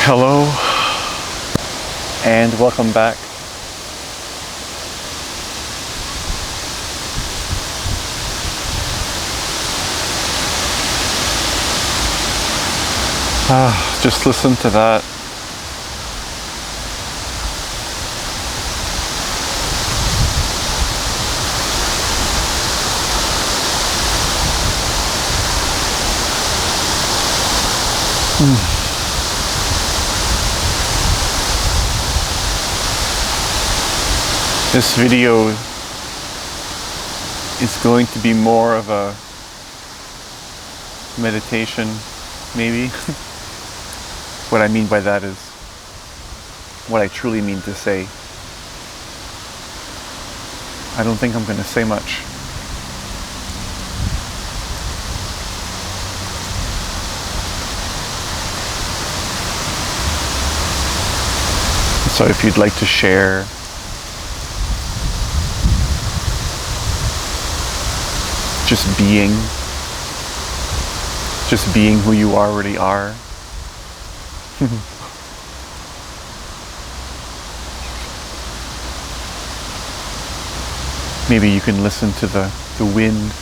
Hello and welcome back. Just listen to that. This video is going to be more of a meditation, maybe. What I mean by that is what I truly mean to say. I don't think I'm going to say much. So if you'd like to share just being who you already are. Maybe you can listen to the wind.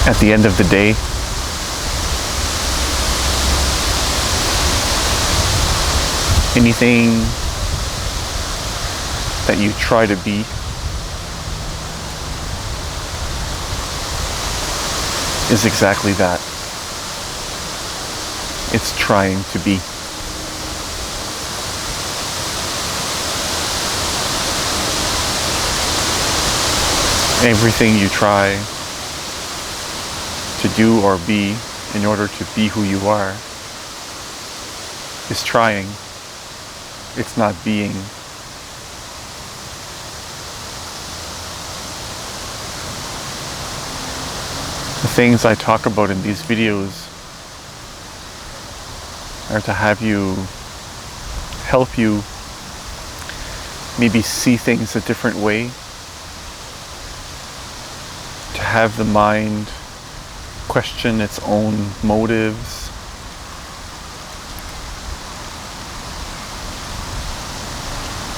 At the end of the day, anything that you try to be is exactly that. It's trying to be. Everything you try to do or be in order to be who you are is trying. It's not being. The things I talk about in these videos are to help you maybe see things a different way, to have the mind question its own motives,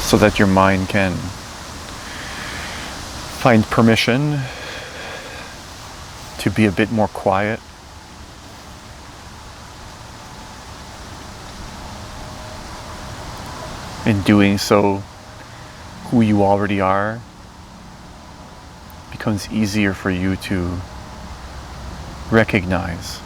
so that your mind can find permission to be a bit more quiet. In doing so, who you already are becomes easier for you to recognize.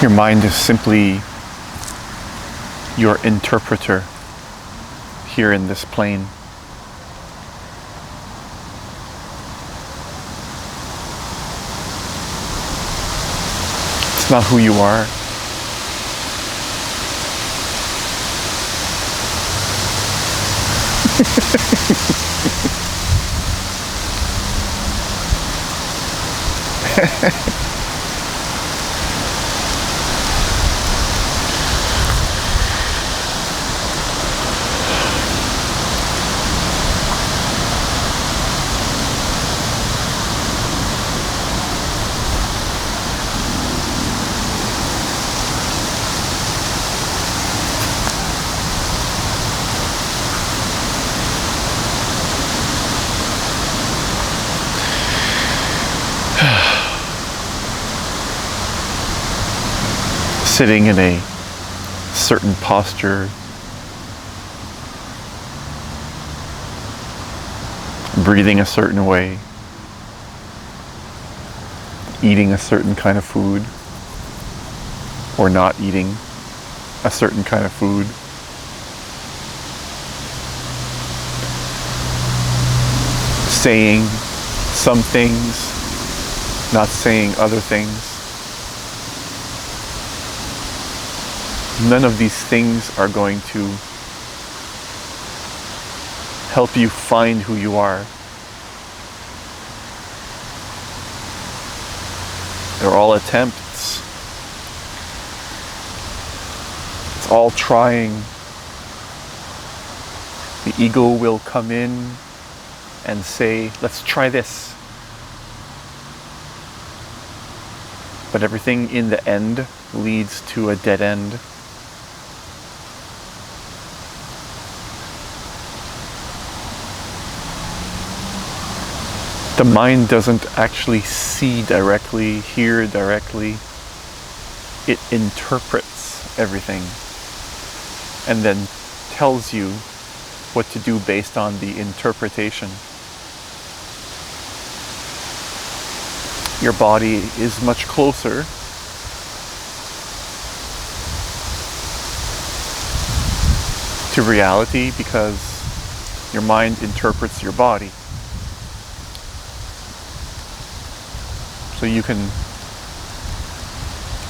Your mind is simply your interpreter here in this plane. It's not who you are. sitting in a certain posture, breathing a certain way, eating a certain kind of food, or not eating a certain kind of food. Saying some things, not saying other things. None of these things are going to help you find who you are. They're all attempts. It's all trying. The ego will come in and say, let's try this. But everything in the end leads to a dead end. The mind doesn't actually see directly, hear directly. It interprets everything and then tells you what to do based on the interpretation. Your body is much closer to reality because your mind interprets your body. So you can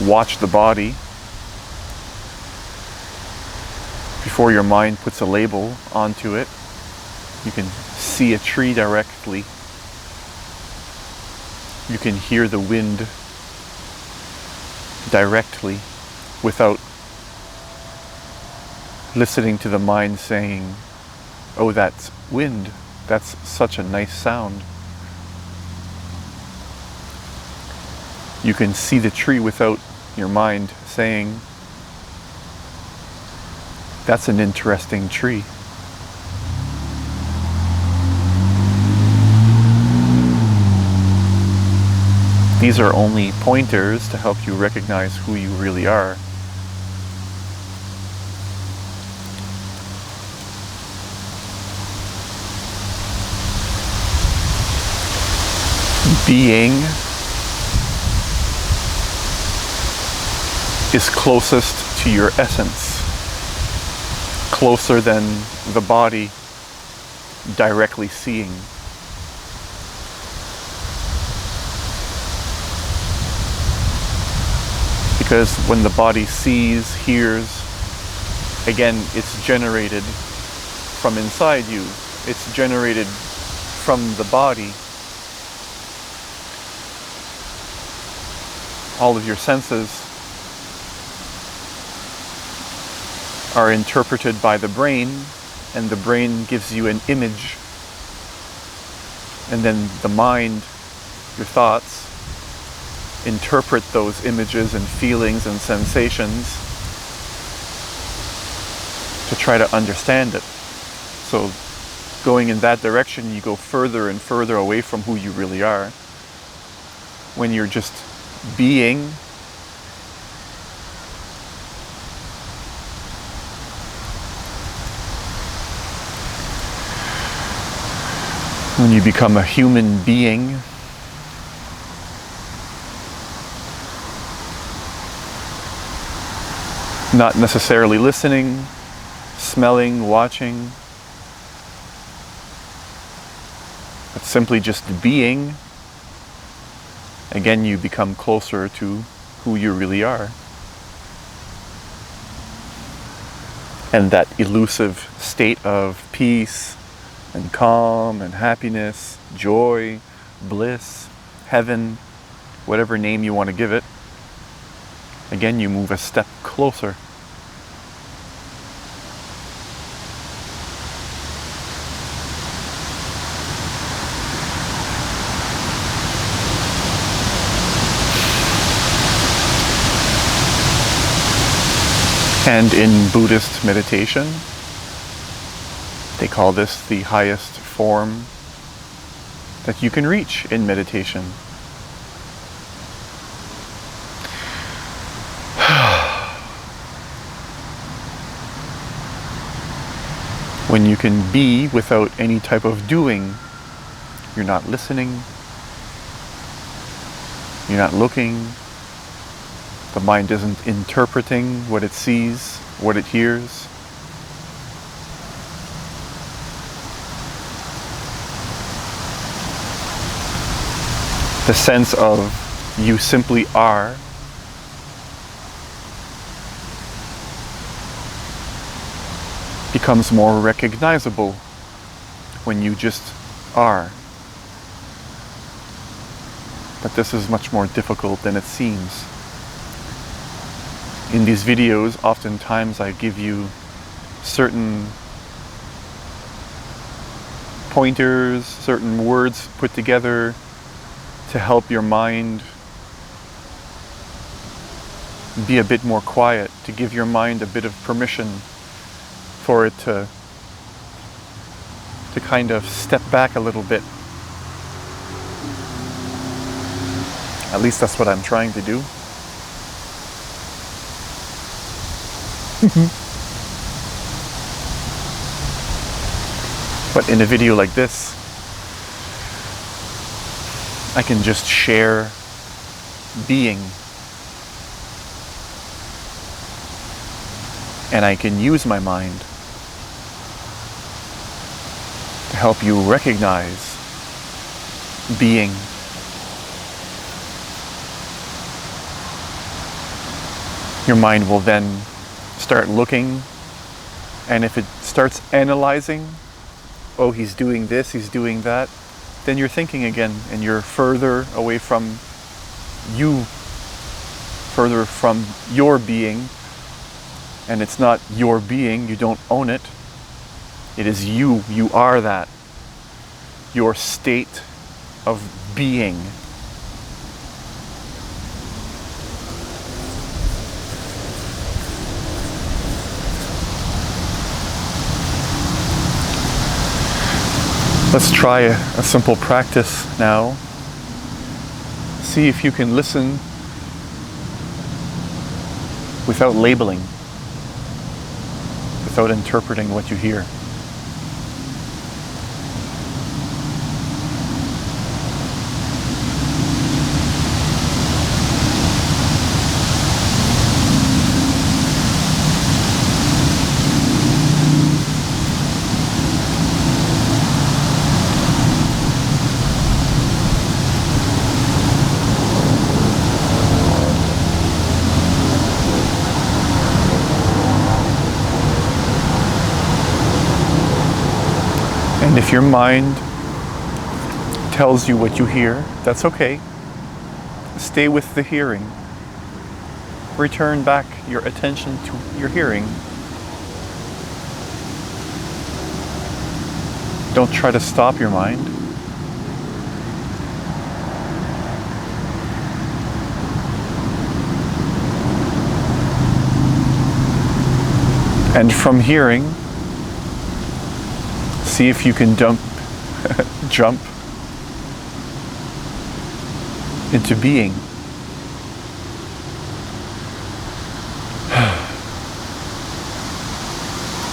watch the body before your mind puts a label onto it. You can see a tree directly. You can hear the wind directly without listening to the mind saying, oh, that's wind. That's such a nice sound. You can see the tree without your mind saying, that's an interesting tree. These are only pointers to help you recognize who you really are. Being is closest to your essence, closer than the body directly seeing. Because when the body sees, hears, again, it's generated from inside you. It's generated from the body. All of your senses are interpreted by the brain, and the brain gives you an image. And then the mind, your thoughts, interpret those images and feelings and sensations to try to understand it. So going in that direction, you go further and further away from who you really are. When you're just being, when you become a human being, not necessarily listening, smelling, watching, but simply just being, again, you become closer to who you really are. And that elusive state of peace and calm and happiness, joy, bliss, heaven, whatever name you want to give it, again, you move a step closer. And in Buddhist meditation, they call this the highest form that you can reach in meditation. When you can be without any type of doing, you're not listening, you're not looking, the mind isn't interpreting what it sees, what it hears. The sense of you simply are becomes more recognizable when you just are. But this is much more difficult than it seems. In these videos, oftentimes I give you certain pointers, certain words put together to help your mind be a bit more quiet, to give your mind a bit of permission for it to kind of step back a little bit. At least that's what I'm trying to do. But in a video like this, I can just share being. And I can use my mind to help you recognize being. Your mind will then start looking, and if it starts analyzing, oh, he's doing this, he's doing that, then you're thinking again, and you're further away from you, further from your being. And it's not your being, you don't own it. It is you, you are that. Your state of being. Let's try a simple practice now. See if you can listen without labeling, without interpreting what you hear. And if your mind tells you what you hear, that's okay. Stay with the hearing. Return back your attention to your hearing. Don't try to stop your mind. And from hearing, see if you can jump into being.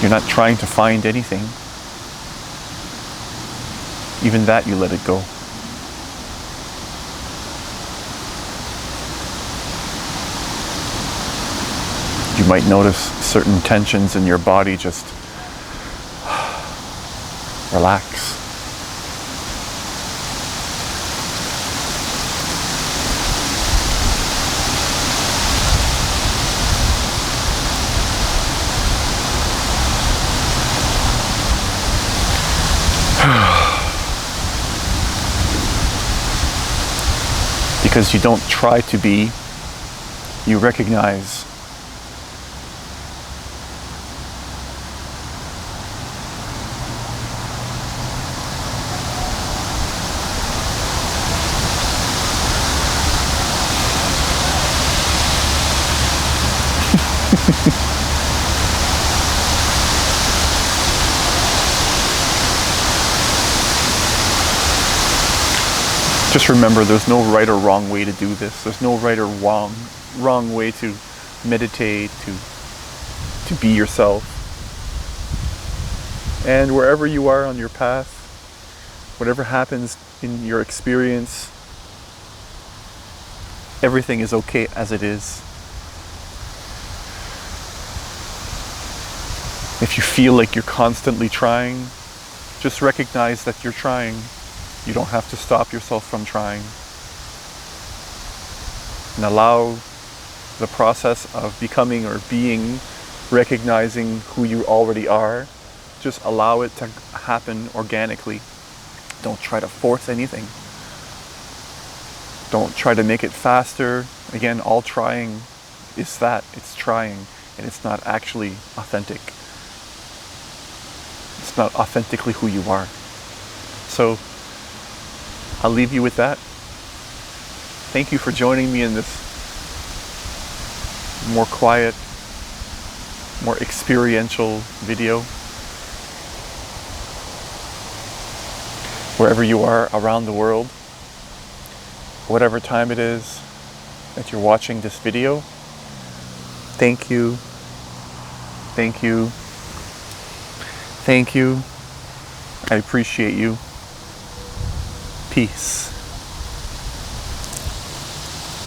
You're not trying to find anything. Even that, you let it go. You might notice certain tensions in your body just relax. Because you don't try to be, you recognize. Just remember, there's no right or wrong way to do this. There's no right or wrong way to meditate, to be yourself. And wherever you are on your path, whatever happens in your experience, everything is okay as it is. If you feel like you're constantly trying, just recognize that you're trying. You don't have to stop yourself from trying. And allow the process of becoming or being, recognizing who you already are, just allow it to happen organically. Don't try to force anything. Don't try to make it faster. Again, all trying is that. It's trying, and it's not actually authentic. It's not authentically who you are. So I'll leave you with that. Thank you for joining me in this more quiet, more experiential video. Wherever you are around the world, whatever time it is that you're watching this video, thank you, thank you, thank you. I appreciate you. Peace.